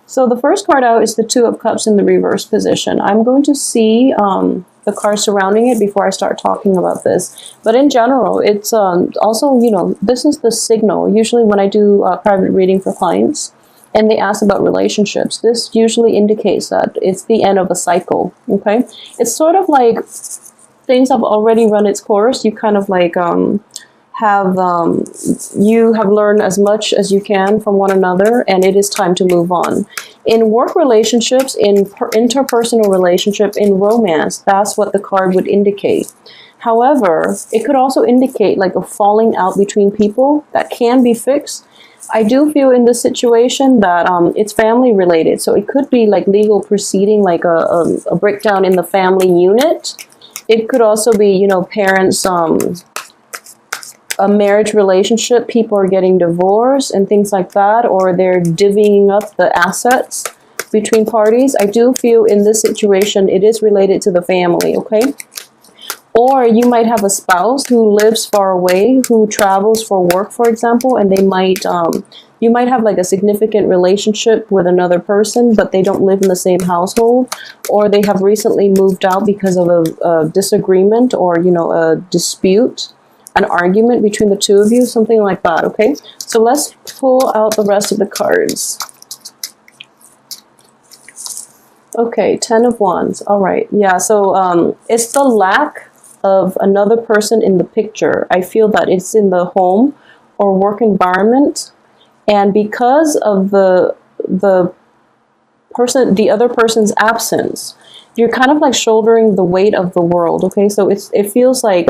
So the first card out is the Two of Cups in the reverse position. I'm going to see the cards surrounding it before I start talking about this. But in general, it's also, you know, this is the signal. Usually when I do private reading for clients and they ask about relationships, this usually indicates that it's the end of a cycle, okay? It's sort of like things have already run its course. You kind of like you have learned as much as you can from one another, and it is time to move on. In work relationships, in interpersonal relationship, in romance, that's what the card would indicate. However, it could also indicate like a falling out between people that can be fixed. I do feel in this situation that it's family related, so it could be like legal proceeding, like a breakdown in the family unit. It could also be, you know, parents, a marriage relationship, people are getting divorced and things like that, or they're divvying up the assets between parties. I do feel in this situation it is related to the family, okay? Or you might have a spouse who lives far away, who travels for work, for example, and they might, you might have like a significant relationship with another person, but they don't live in the same household, or they have recently moved out because of a disagreement or, you know, a dispute, an argument between the two of you, something like that, okay? So let's pull out the rest of the cards. Okay, Ten of Wands. All right, yeah, so it's the lack of another person in the picture. I feel that it's in the home or work environment, and because of the other person's absence, you're kind of like shouldering the weight of the world, okay? So it feels like,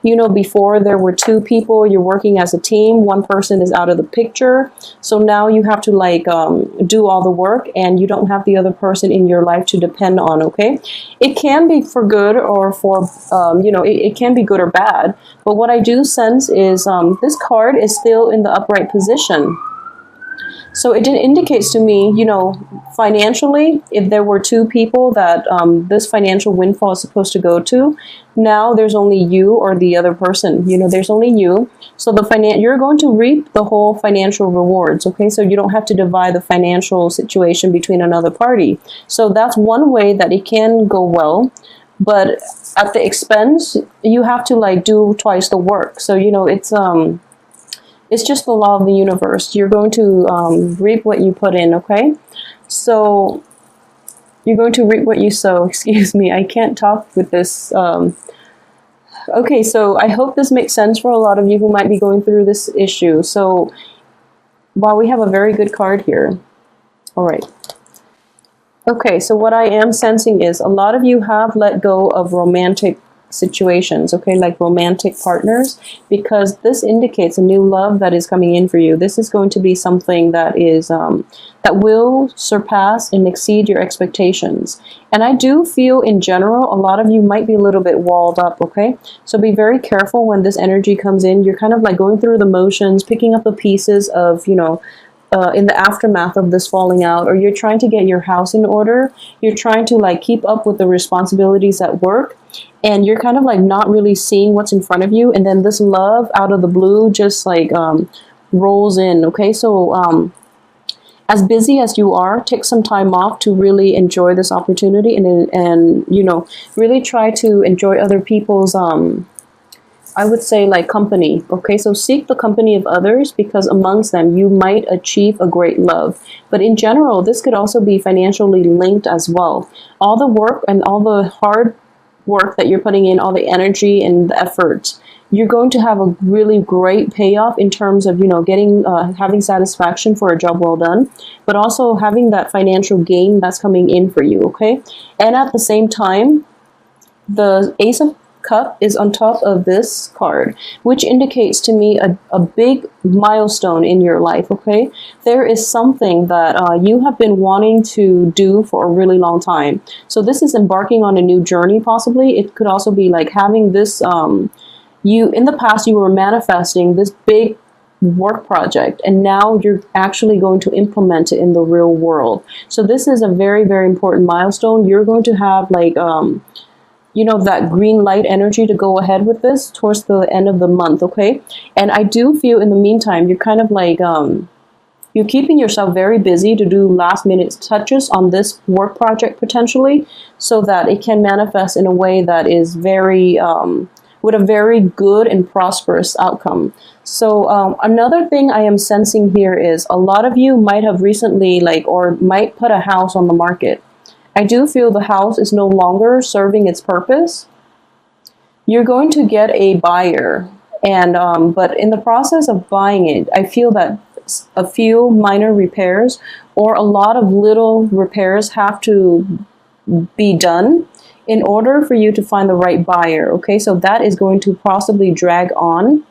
you know, before there were two people, you're working as a team, one person is out of the picture, so now you have to like do all the work, and you don't have the other person in your life to depend on, okay? It can be for good or for, you know, it can be good or bad, but what I do sense is this card is still in the upright position. So it indicates to me, you know, financially, if there were two people that this financial windfall is supposed to go to, now there's only you or the other person. You know, there's only you. So you're going to reap the whole financial rewards, okay? So you don't have to divide the financial situation between another party. So that's one way that it can go well. But at the expense, you have to like do twice the work. So, you know, it's just the law of the universe. You're going to reap what you put in, okay? So you're going to reap what you sow. Excuse me, I can't talk with this. Okay, so I hope this makes sense for a lot of you who might be going through this issue. So, wow, we have a very good card here. All right. Okay, so what I am sensing is a lot of you have let go of romantic situations, okay, like romantic partners, because this indicates a new love that is coming in for you. This is going to be something that is that will surpass and exceed your expectations. And I do feel in general a lot of you might be a little bit walled up, okay? So be very careful when this energy comes in. You're kind of like going through the motions, picking up the pieces of, you know, in the aftermath of this falling out, or you're trying to get your house in order, you're trying to like keep up with the responsibilities at work, and you're kind of like not really seeing what's in front of you, and then this love out of the blue just like rolls in, okay? So as busy as you are, take some time off to really enjoy this opportunity, and you know, really try to enjoy other people's I would say like company, okay? So seek the company of others, because amongst them you might achieve a great love. But in general, this could also be financially linked as well. All the work and all the hard work that you're putting in, all the energy and the effort, you're going to have a really great payoff in terms of, you know, getting, having satisfaction for a job well done, but also having that financial gain that's coming in for you, okay? And at the same time, the Ace of Cup is on top of this card, which indicates to me a big milestone in your life, okay? There is something that you have been wanting to do for a really long time. So this is embarking on a new journey, possibly. It could also be like having this, in the past you were manifesting this big work project, and now you're actually going to implement it in the real world. So this is a very, very important milestone. You're going to have like, you know, that green light energy to go ahead with this towards the end of the month, okay? And I do feel in the meantime, you're kind of like, You're keeping yourself very busy to do last minute touches on this work project potentially, so that it can manifest in a way that is very, with a very good and prosperous outcome. So another thing I am sensing here is a lot of you might have recently or might put a house on the market. I do feel the house is no longer serving its purpose. You're going to get a buyer, and but in the process of buying it, I feel that a few minor repairs or a lot of little repairs have to be done in order for you to find the right buyer. Okay, so that is going to possibly drag on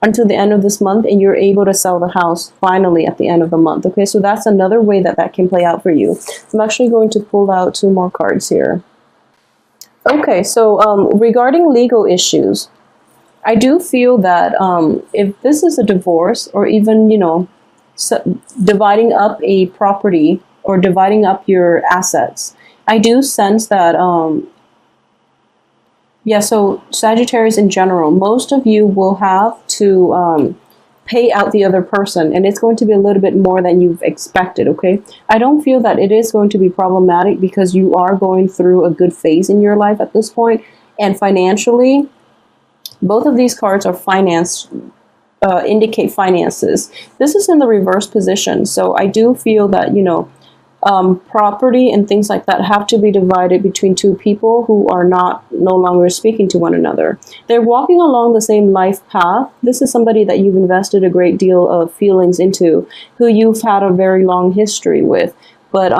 until the end of this month, and you're able to sell the house finally at the end of the month. Okay, so that's another way that that can play out for you. I'm actually going to pull out 2 more cards here. Okay, so regarding legal issues, I do feel that if this is a divorce, or even, dividing up a property or dividing up your assets, I do sense that, yeah, so Sagittarius in general, most of you will have to pay out the other person, and it's going to be a little bit more than you've expected, okay? I don't feel that it is going to be problematic because you are going through a good phase in your life at this point, and financially, both of these cards are indicate finances. This is in the reverse position, so I do feel that, property and things like that have to be divided between 2 people who are no longer speaking to one another. They're walking along the same life path. This is somebody that you've invested a great deal of feelings into, who you've had a very long history with. But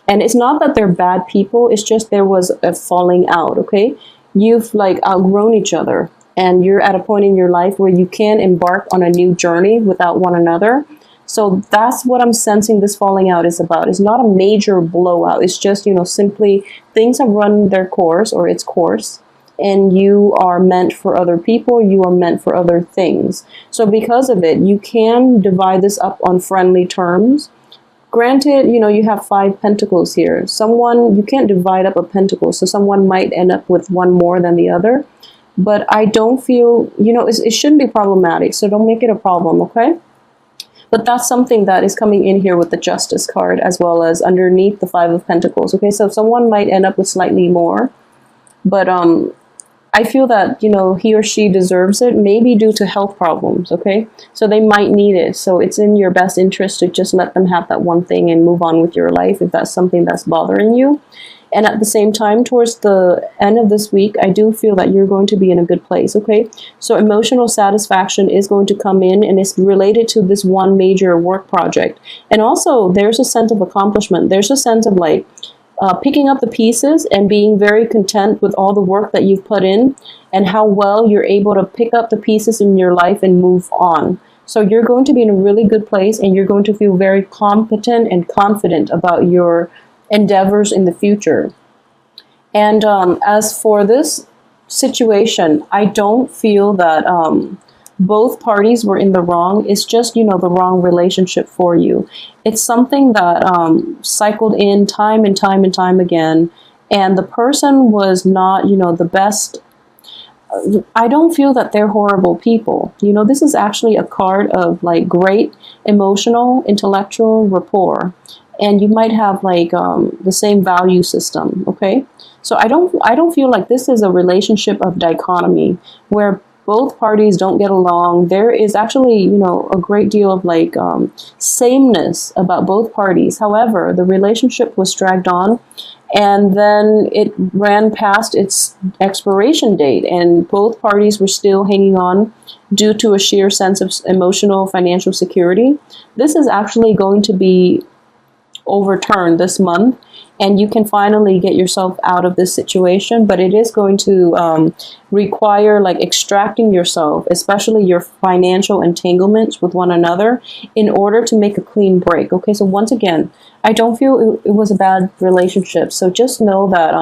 and it's not that they're bad people, it's just there was a falling out, okay? You've outgrown each other, and you're at a point in your life where you can embark on a new journey without one another. So that's what I'm sensing this falling out is about. It's not a major blowout. It's just, simply things have run their course or its course, and you are meant for other people. You are meant for other things. So because of it, you can divide this up on friendly terms. Granted, you have 5 pentacles here. You can't divide up a pentacle, so someone might end up with one more than the other. But I don't feel, it shouldn't be problematic, so don't make it a problem, okay? But that's something that is coming in here with the Justice card, as well as underneath the 5 of Pentacles. Okay, so someone might end up with slightly more, but I feel that, he or she deserves it, maybe due to health problems, okay? So they might need it. So it's in your best interest to just let them have that one thing and move on with your life if that's something that's bothering you. And at the same time, towards the end of this week, I do feel that you're going to be in a good place, okay? So emotional satisfaction is going to come in, and it's related to this one major work project. And also, there's a sense of accomplishment. There's a sense of picking up the pieces and being very content with all the work that you've put in and how well you're able to pick up the pieces in your life and move on. So you're going to be in a really good place, and you're going to feel very competent and confident about your endeavors in the future. And as for this situation, I don't feel that both parties were in the wrong. It's just, the wrong relationship for you. It's something that cycled in time and time and time again, and the person was not, the best. I don't feel that they're horrible people. This is actually a card of great emotional, intellectual rapport. And you might have the same value system, okay? So I don't feel like this is a relationship of dichotomy where both parties don't get along. There is actually, a great deal of sameness about both parties. However, the relationship was dragged on, and then it ran past its expiration date, and both parties were still hanging on due to a sheer sense of emotional, financial security. This is actually going to be overturned this month, and you can finally get yourself out of this situation, but it is going to require extracting yourself, especially your financial entanglements with one another, in order to make a clean break. Okay, so once again, I don't feel it was a bad relationship, so just know that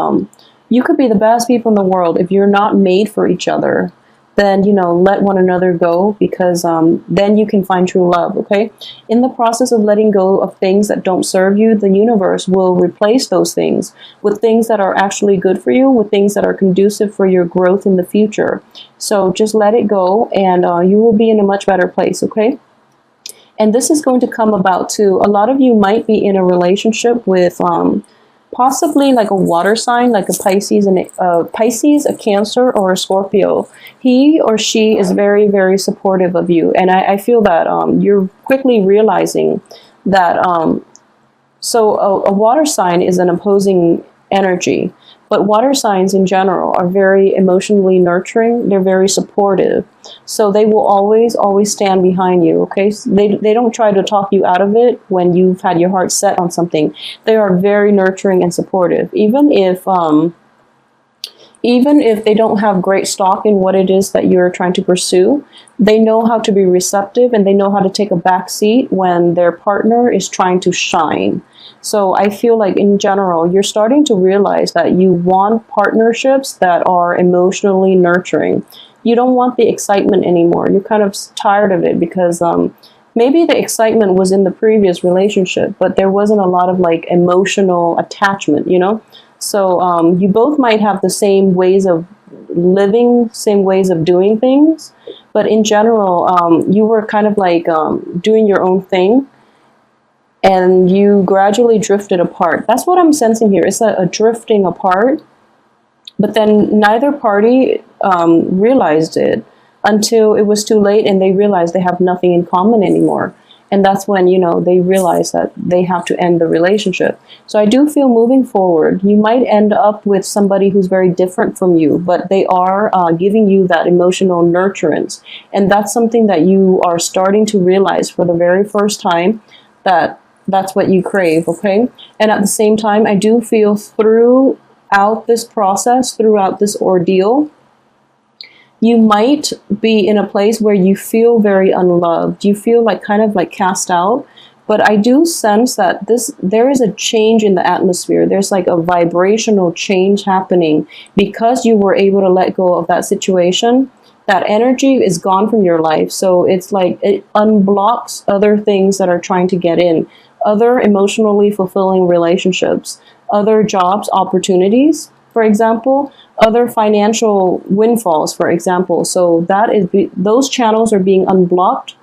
you could be the best people in the world. If you're not made for each other, then, let one another go, because then you can find true love, okay? In the process of letting go of things that don't serve you, the universe will replace those things with things that are actually good for you, with things that are conducive for your growth in the future. So just let it go, and you will be in a much better place, okay? And this is going to come about too. A lot of you might be in a relationship with possibly like a water sign, like a Pisces, and Pisces, a Cancer, or a Scorpio. He or she is very, very supportive of you. And I feel that you're quickly realizing that, so a water sign is an opposing energy. But water signs in general are very emotionally nurturing. They're very supportive. So they will always, always stand behind you, okay? So they don't try to talk you out of it when you've had your heart set on something. They are very nurturing and supportive. Even if they don't have great stock in what it is that you're trying to pursue, they know how to be receptive, and they know how to take a back seat when their partner is trying to shine. So I feel like in general, you're starting to realize that you want partnerships that are emotionally nurturing. You don't want the excitement anymore. You're kind of tired of it because maybe the excitement was in the previous relationship, but there wasn't a lot of like emotional attachment, you know? So you both might have the same ways of living, same ways of doing things, but in general, you were kind of like doing your own thing, and you gradually drifted apart. That's what I'm sensing here. It's a drifting apart, but then neither party realized it until it was too late, and they realized they have nothing in common anymore. And that's when, you know, they realize that they have to end the relationship. So I do feel moving forward, you might end up with somebody who's very different from you, but they are giving you that emotional nurturance. And that's something that you are starting to realize for the very first time, that that's what you crave, okay? And at the same time, I do feel throughout this process, throughout this ordeal, you might be in a place where you feel very unloved. You feel like kind of like cast out. But I do sense that there is a change in the atmosphere. There's like a vibrational change happening because you were able to let go of that situation. That energy is gone from your life. So it's like it unblocks other things that are trying to get in. Other emotionally fulfilling relationships, other jobs, opportunities, for example, other financial windfalls, for example. So that is those channels are being unblocked,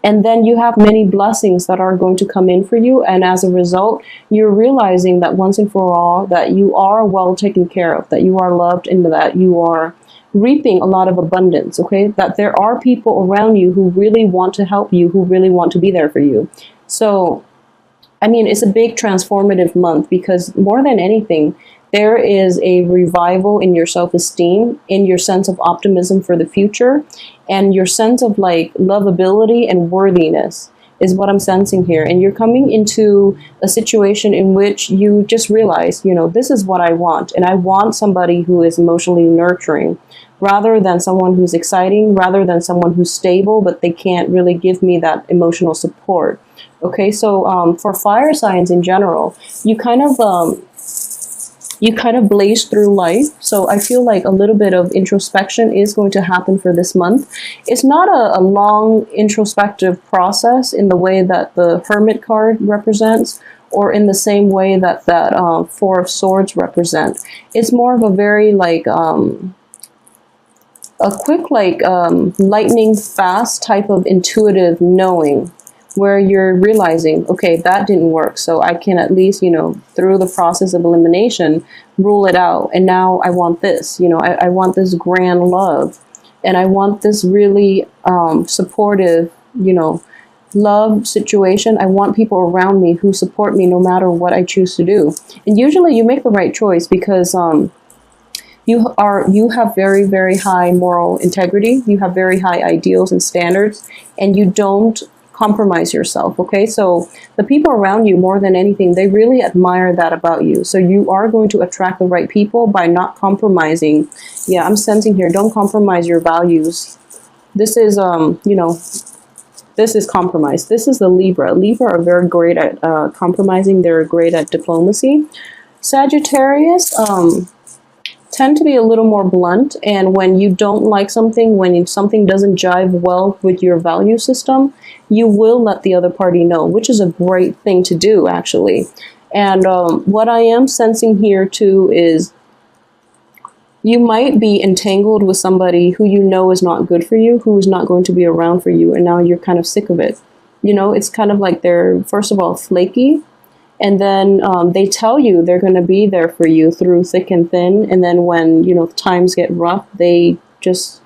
and then you have many blessings that are going to come in for you. And as a result, you're realizing that once and for all, that you are well taken care of, that you are loved, and that you are reaping a lot of abundance, okay? That there are people around you who really want to help you, who really want to be there for you. So I mean, it's a big transformative month because more than anything, there is a revival in your self-esteem, in your sense of optimism for the future, and your sense of like lovability and worthiness is what I'm sensing here. And you're coming into a situation in which you just realize, you know, this is what I want. And I want somebody who is emotionally nurturing rather than someone who's exciting, rather than someone who's stable, but they can't really give me that emotional support. Okay, so for fire signs in general, you kind of blaze through life. So I feel like a little bit of introspection is going to happen for this month. It's not a long introspective process in the way that the Hermit card represents, or in the same way that that Four of Swords represent. It's more of a very like a quick like lightning fast type of intuitive knowing, where you're realizing, okay, that didn't work, so I can at least, you know, through the process of elimination, rule it out. And now I want this, you know, I want this grand love, and I want this really supportive, you know, love situation. I want people around me who support me no matter what I choose to do. And usually you make the right choice because you have very, very high moral integrity. You have very high ideals and standards, and you don't compromise yourself, okay? So the people around you, more than anything, they really admire that about you. So you are going to attract the right people by not compromising. Yeah, I'm sensing here, don't compromise your values. This is, you know, this is compromise. This is the Libra. Libra are very great at compromising. They're great at diplomacy. Sagittarius, tend to be a little more blunt, and when you don't like something, when something doesn't jive well with your value system, you will let the other party know, which is a great thing to do, actually. And what I am sensing here too is you might be entangled with somebody who you know is not good for you, who is not going to be around for you, and now you're kind of sick of it. You know, it's kind of like they're, first of all, flaky. And then they tell you they're going to be there for you through thick and thin. And then when, you know, times get rough, they just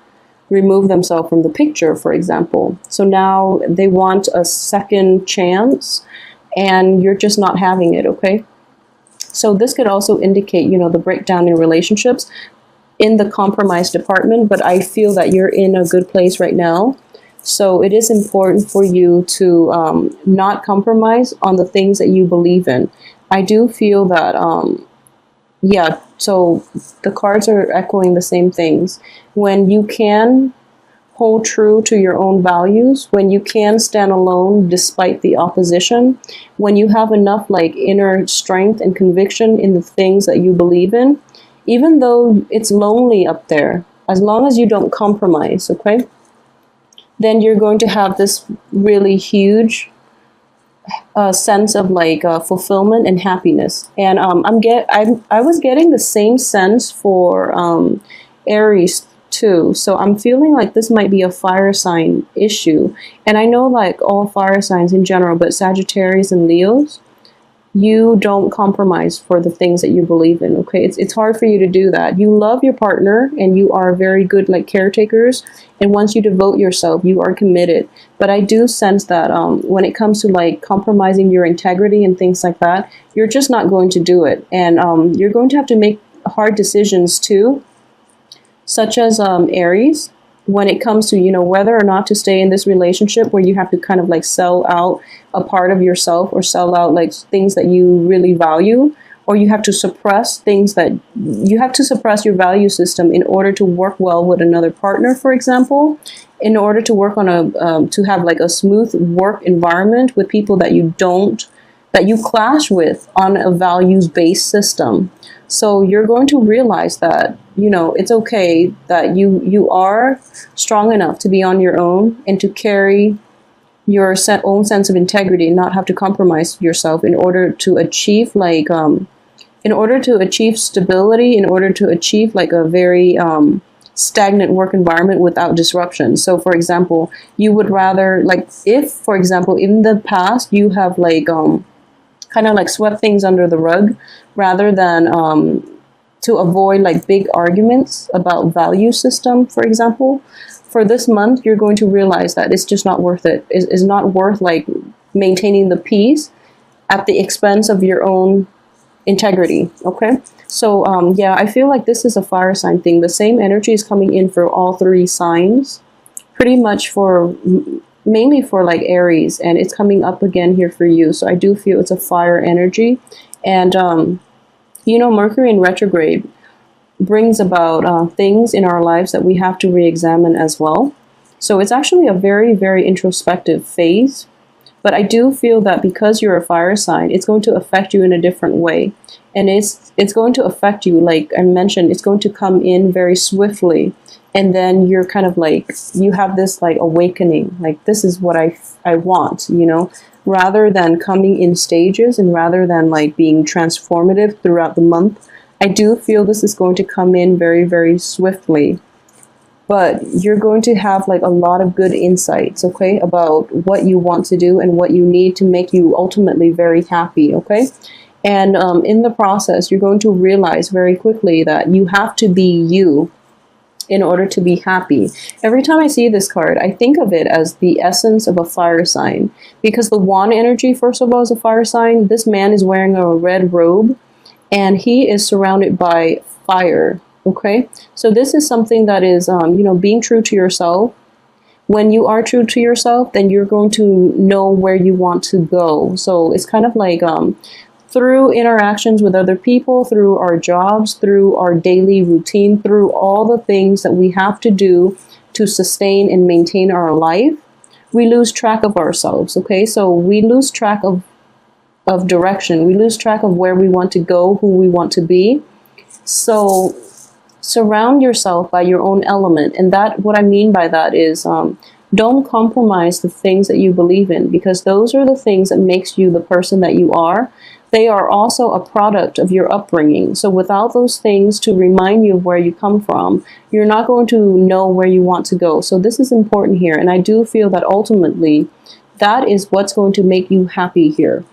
remove themselves from the picture, for example. So now they want a second chance and you're just not having it, okay? So this could also indicate, you know, the breakdown in relationships in the compromise department, but I feel that you're in a good place right now. So it is important for you to not compromise on the things that you believe in. I do feel that, yeah, so the cards are echoing the same things. When you can hold true to your own values, when you can stand alone despite the opposition, when you have enough like inner strength and conviction in the things that you believe in, even though it's lonely up there, as long as you don't compromise, okay? Then you're going to have this really huge sense of like fulfillment and happiness. And I was getting the same sense for Aries too. So I'm feeling like this might be a fire sign issue. And I know like all fire signs in general, but Sagittarius and Leos, you don't compromise for the things that you believe in, okay? It's hard for you to do that. You love your partner and you are very good like caretakers. And once you devote yourself, you are committed. But I do sense that when it comes to like compromising your integrity and things like that, you're just not going to do it. And you're going to have to make hard decisions too, such as Aries, when it comes to, you know, whether or not to stay in this relationship where you have to kind of like sell out a part of yourself or sell out like things that you really value, or you have to suppress things that you have to suppress your value system in order to work well with another partner, for example, in order to work on a, to have like a smooth work environment with people that that you clash with on a values-based system. So you're going to realize that, you know, it's okay that you are strong enough to be on your own and to carry your own sense of integrity and not have to compromise yourself in order to achieve like, in order to achieve stability, in order to achieve like a very stagnant work environment without disruption. So for example, you would rather like, if for example, in the past you have like, kind of like swept things under the rug rather than to avoid like big arguments about value system, for example. For this month, you're going to realize that it's just not worth it. It's not worth like maintaining the peace at the expense of your own integrity, okay? So yeah, I feel like this is a fire sign thing. The same energy is coming in for all three signs, pretty much for mainly for like Aries, and it's coming up again here for you. So I do feel it's a fire energy. And you know, Mercury in retrograde brings about things in our lives that we have to re-examine as well. So it's actually a very, very introspective phase. But I do feel that because you're a fire sign, it's going to affect you in a different way. And it's going to affect you, like I mentioned, it's going to come in very swiftly. And then you're kind of like, you have this like awakening, like this is what I want, you know, rather than coming in stages and rather than like being transformative throughout the month. I do feel this is going to come in very, very swiftly. But you're going to have like a lot of good insights, okay, about what you want to do and what you need to make you ultimately very happy, okay? And in the process, you're going to realize very quickly that you have to be you in order to be happy. Every time I see this card, I think of it as the essence of a fire sign. Because the wand energy, first of all, is a fire sign. This man is wearing a red robe and he is surrounded by fire. Okay, so this is something that is, you know, being true to yourself. When you are true to yourself, then you're going to know where you want to go. So it's kind of like through interactions with other people, through our jobs, through our daily routine, through all the things that we have to do to sustain and maintain our life, we lose track of ourselves. Okay, so we lose track of direction. We lose track of where we want to go, who we want to be. So surround yourself by your own element. And that, what I mean by that is don't compromise the things that you believe in, because those are the things that makes you the person that you are. They are also a product of your upbringing. So without those things to remind you of where you come from, you're not going to know where you want to go. So this is important here. And I do feel that ultimately That is what's going to make you happy here.